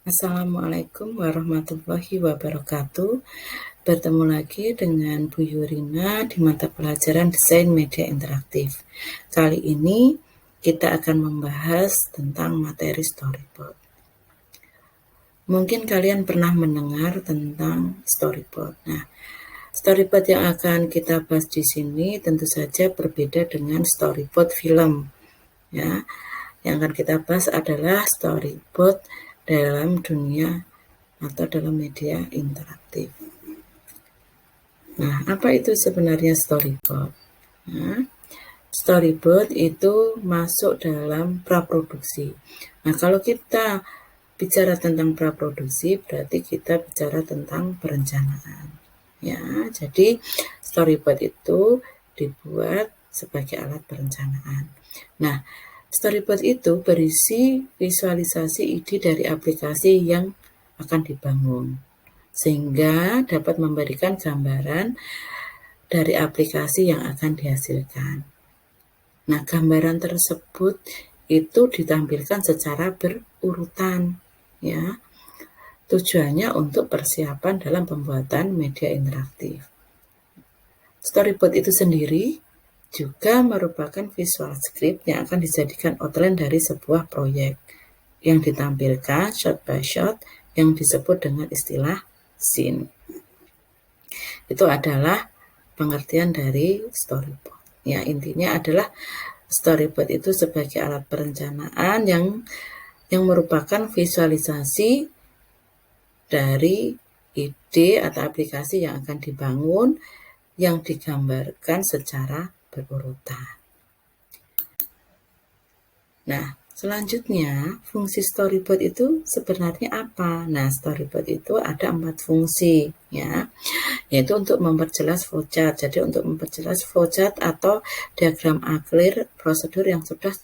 Assalamualaikum warahmatullahi wabarakatuh. Bertemu lagi dengan Bu Yurina di mata pelajaran Desain Media Interaktif. Kali ini kita akan membahas tentang materi storyboard. Mungkin kalian pernah mendengar tentang storyboard. Nah, storyboard yang akan kita bahas di sini tentu saja berbeda dengan storyboard film. Ya, yang akan kita bahas adalah storyboard dalam dunia atau dalam media interaktif. Nah, apa itu sebenarnya storyboard? Nah, storyboard itu masuk dalam praproduksi. Nah, kalau kita bicara tentang praproduksi, berarti kita bicara tentang perencanaan. Ya, jadi storyboard itu dibuat sebagai alat perencanaan. Nah, storyboard itu berisi visualisasi ide dari aplikasi yang akan dibangun, sehingga dapat memberikan gambaran dari aplikasi yang akan dihasilkan. Nah, gambaran tersebut itu ditampilkan secara berurutan, ya. Tujuannya untuk persiapan dalam pembuatan media interaktif. Storyboard itu sendiri juga merupakan visual script yang akan dijadikan outline dari sebuah proyek yang ditampilkan shot by shot yang disebut dengan istilah scene. Itu adalah pengertian dari storyboard. Ya, intinya adalah storyboard itu sebagai alat perencanaan yang merupakan visualisasi dari ide atau aplikasi yang akan dibangun yang digambarkan secara berurutan. Nah, selanjutnya, fungsi storyboard itu sebenarnya apa? Nah, storyboard itu ada 4 fungsi, ya, yaitu untuk memperjelas flowchart. Jadi, untuk memperjelas flowchart atau diagram aklir prosedur yang sudah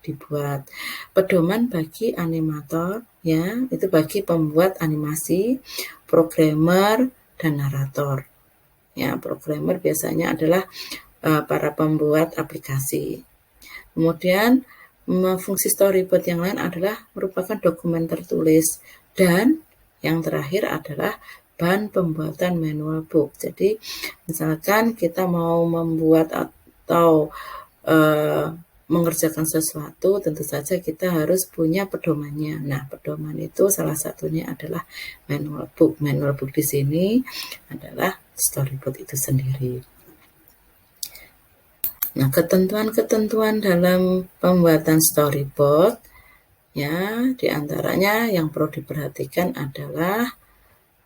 dibuat. Pedoman bagi animator, ya, itu bagi pembuat animasi, programmer, dan narator. Ya, programmer biasanya adalah para pembuat aplikasi. Kemudian, fungsi storyboard yang lain adalah merupakan dokumen tertulis, dan yang terakhir adalah bahan pembuatan manual book. Jadi, misalkan kita mau membuat atau mengerjakan sesuatu, tentu saja kita harus punya pedomannya. Nah, pedoman itu salah satunya adalah manual book. Manual book di sini adalah storyboard itu sendiri. Nah, ketentuan-ketentuan dalam pembuatan storyboard, ya, diantaranya yang perlu diperhatikan adalah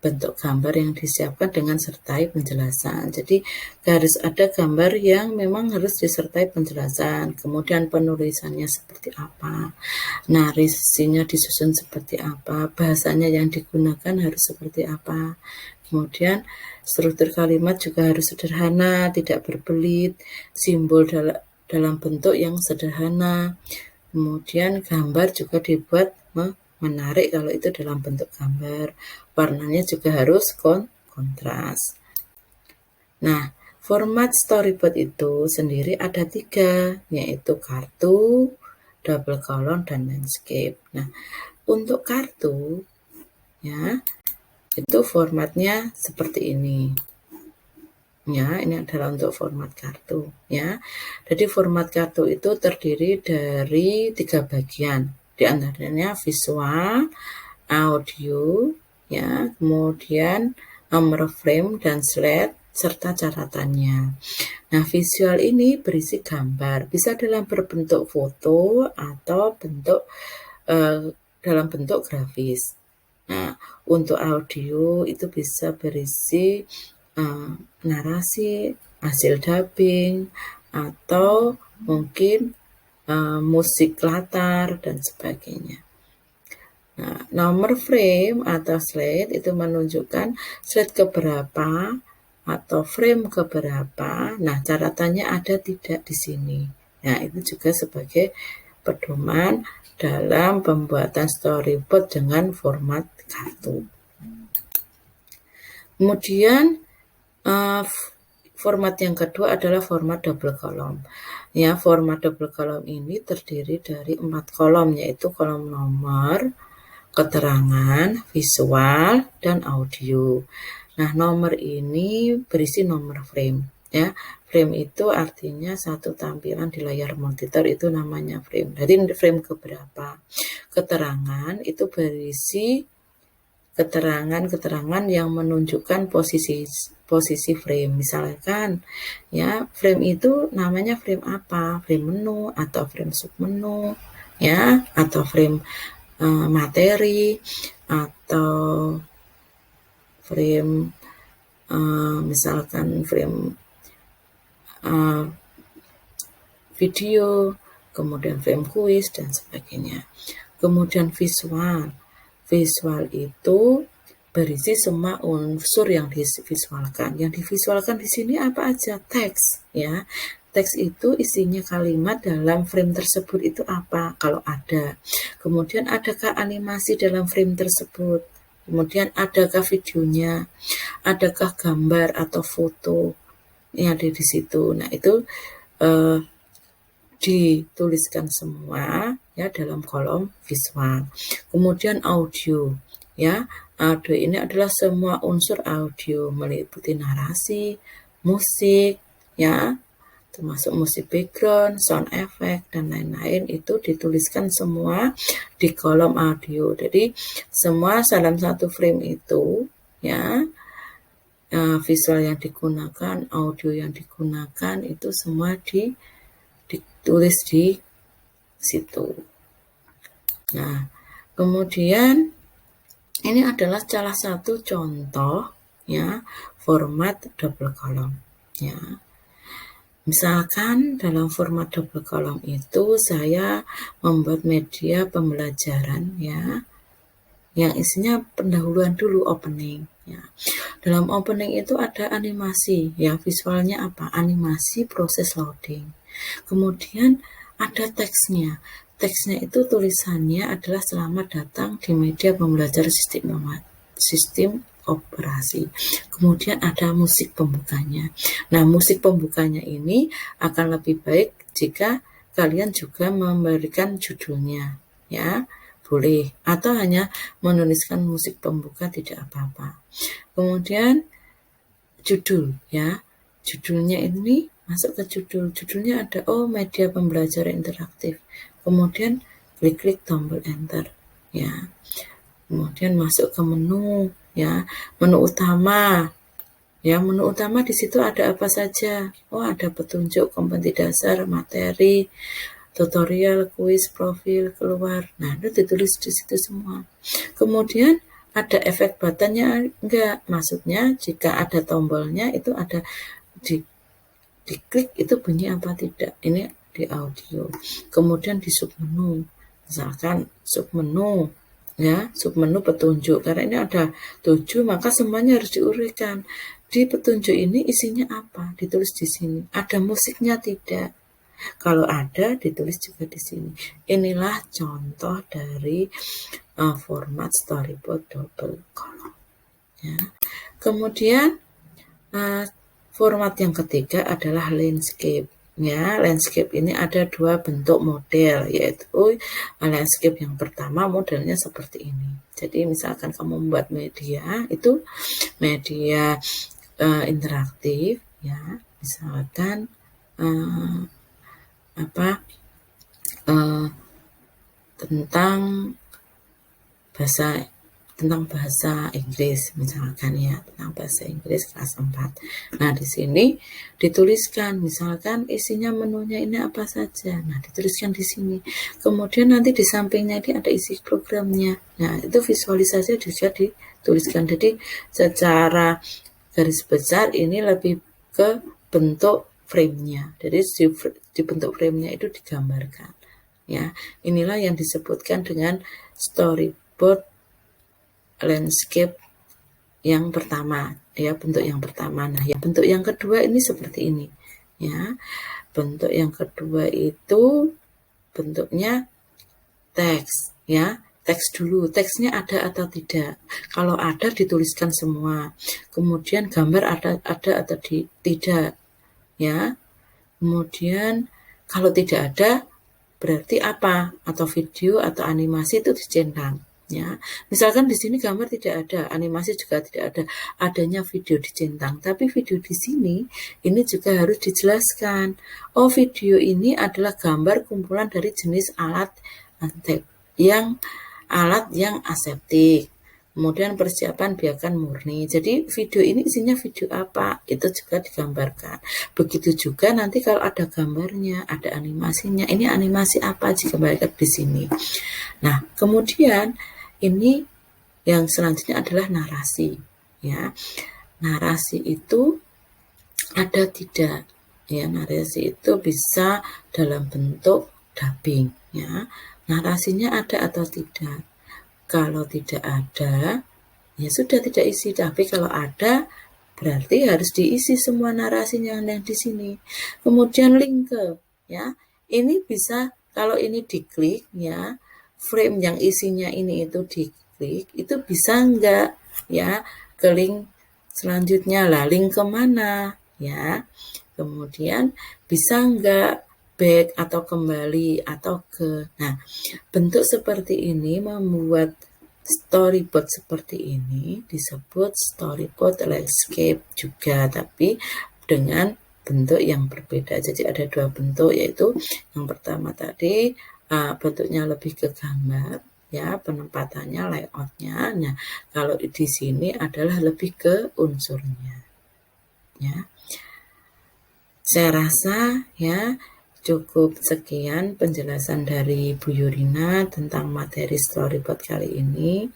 bentuk gambar yang disiapkan dengan sertai penjelasan. Jadi, harus ada gambar yang memang harus disertai penjelasan. Kemudian penulisannya seperti apa, narasinya disusun seperti apa, bahasanya yang digunakan harus seperti apa. Kemudian struktur kalimat juga harus sederhana, tidak berbelit, simbol dalam bentuk yang sederhana. Kemudian gambar juga dibuat menarik kalau itu dalam bentuk gambar. Warnanya juga harus kontras. Nah, format storyboard itu sendiri ada 3, yaitu kartu, double column, dan landscape. Nah, untuk kartu, ya, itu formatnya seperti ini. Ya, ini adalah untuk format kartu, ya. Jadi format kartu itu terdiri dari 3 bagian, di antaranya visual, audio, ya, kemudian nomor frame dan slide serta catatannya. Nah, visual ini berisi gambar, bisa dalam berbentuk foto atau dalam bentuk grafis. Nah, untuk audio itu bisa berisi narasi, hasil dubbing, atau mungkin musik latar dan sebagainya. Nah, nomor frame atau slide itu menunjukkan slide keberapa atau frame keberapa. Nah, catatannya ada tidak di sini. Nah, itu juga sebagai pedoman dalam pembuatan storyboard dengan format kartu. Kemudian format yang kedua adalah format double column. Ya, format double column ini terdiri dari 4 kolom, yaitu kolom nomor, keterangan, visual, dan audio. Nah, nomor ini berisi nomor frame. Ya, frame itu artinya satu tampilan di layar monitor itu namanya frame. Jadi frame keberapa? Keterangan itu berisi keterangan-keterangan yang menunjukkan posisi frame. Misalkan ya, frame itu namanya frame apa? Frame menu atau frame submenu ya, atau frame materi atau frame misalkan frame video, kemudian frame quiz dan sebagainya. Kemudian visual. Visual itu berisi semua unsur yang divisualkan. Yang divisualkan di sini apa aja? Teks, ya. Teks itu isinya kalimat dalam frame tersebut itu apa? Kalau ada. Kemudian adakah animasi dalam frame tersebut? Kemudian adakah videonya? Adakah gambar atau foto yang ada di situ? Nah, itu dituliskan semua ya dalam kolom visual. Kemudian audio, ya. Audio ini adalah semua unsur audio meliputi narasi, musik, ya, termasuk musik background, sound effect dan lain-lain itu dituliskan semua di kolom audio. Jadi semua dalam satu frame itu, ya, visual yang digunakan, audio yang digunakan itu semua ditulis di situ. Nah, kemudian ini adalah salah satu contoh ya format double column ya. Misalkan dalam format double column itu saya membuat media pembelajaran ya yang isinya pendahuluan dulu, opening ya. Dalam opening itu ada animasi ya, visualnya apa? Animasi proses loading. Kemudian ada teksnya. Teksnya itu tulisannya adalah selamat datang di media pembelajaran sistem operasi. Kemudian ada musik pembukanya. Nah, musik pembukanya ini akan lebih baik jika kalian juga memberikan judulnya, ya. Boleh, atau hanya menuliskan musik pembuka tidak apa-apa. Kemudian judul, ya. Judulnya ini masuk ke judul. Judulnya ada media pembelajaran interaktif. Kemudian klik tombol enter, ya. Kemudian masuk ke menu, ya. Menu utama. Ya, menu utama di situ ada apa saja? Ada petunjuk, kompetensi dasar, materi, tutorial, kuis, profil, keluar. Nah, itu ditulis di situ semua. Kemudian ada efek buttonnya enggak? Maksudnya jika ada tombolnya itu ada diklik itu bunyi apa tidak. Ini di audio. Kemudian di submenu. Misalkan submenu ya, submenu petunjuk. Karena ini ada 7 maka semuanya harus diuraikan. Di petunjuk ini isinya apa? Ditulis di sini. Ada musiknya tidak? Kalau ada, ditulis juga di sini. Inilah contoh dari format storyboard double column. Ya. Kemudian format yang ketiga adalah landscape. Ya, landscape ini ada 2 bentuk model, yaitu landscape yang pertama modelnya seperti ini. Jadi misalkan kamu membuat media, itu media interaktif, ya, misalkan tentang bahasa Inggris misalkan ya, tentang bahasa Inggris kelas 4. Nah, di sini dituliskan misalkan isinya menunya ini apa saja. Nah, dituliskan di sini. Kemudian nanti di sampingnya ini ada isi programnya. Nah, itu visualisasi juga dituliskan. Jadi secara garis besar ini lebih ke bentuk frame-nya. Jadi di bentuk frame-nya itu digambarkan. Ya, inilah yang disebutkan dengan storyboard landscape yang pertama, ya, bentuk yang pertama. Nah, yang bentuk yang kedua ini seperti ini, ya. Bentuk yang kedua itu bentuknya teks, ya. Teks dulu, teksnya ada atau tidak. Kalau ada dituliskan semua. Kemudian gambar ada atau tidak, ya. Kemudian kalau tidak ada berarti apa? Atau video atau animasi itu dicentang. Ya, misalkan di sini gambar tidak ada, animasi juga tidak ada, adanya video dicentang. Tapi video di sini ini juga harus dijelaskan. Oh, video ini adalah gambar kumpulan dari jenis alat yang aseptik. Kemudian persiapan biakan murni. Jadi video ini isinya video apa? Itu juga digambarkan. Begitu juga nanti kalau ada gambarnya, ada animasinya. Ini animasi apa jika balik di sini. Nah, kemudian ini yang selanjutnya adalah narasi. Ya, narasi itu ada tidak? Ya, narasi itu bisa dalam bentuk dubbing. Ya, narasinya ada atau tidak? Kalau tidak ada, ya sudah tidak isi. Tapi kalau ada, berarti harus diisi semua narasinya yang di sini. Kemudian link ke, ya, ini bisa kalau ini diklik, ya, frame yang isinya ini itu diklik, itu bisa enggak, ya, ke link selanjutnya lah. Link kemana, ya. Kemudian bisa enggak back atau kembali atau ke. Nah, bentuk seperti ini membuat storyboard seperti ini disebut storyboard landscape juga, tapi dengan bentuk yang berbeda. Jadi ada dua bentuk, yaitu yang pertama tadi bentuknya lebih ke gambar, ya, penempatannya, layoutnya. Nah, kalau di sini adalah lebih ke unsurnya, ya. Saya rasa ya cukup sekian penjelasan dari Bu Yurina tentang materi storyboard kali ini.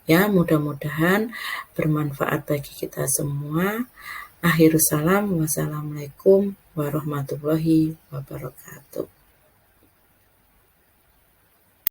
Ya, mudah-mudahan bermanfaat bagi kita semua. Akhirus salam, wassalamualaikum warahmatullahi wabarakatuh.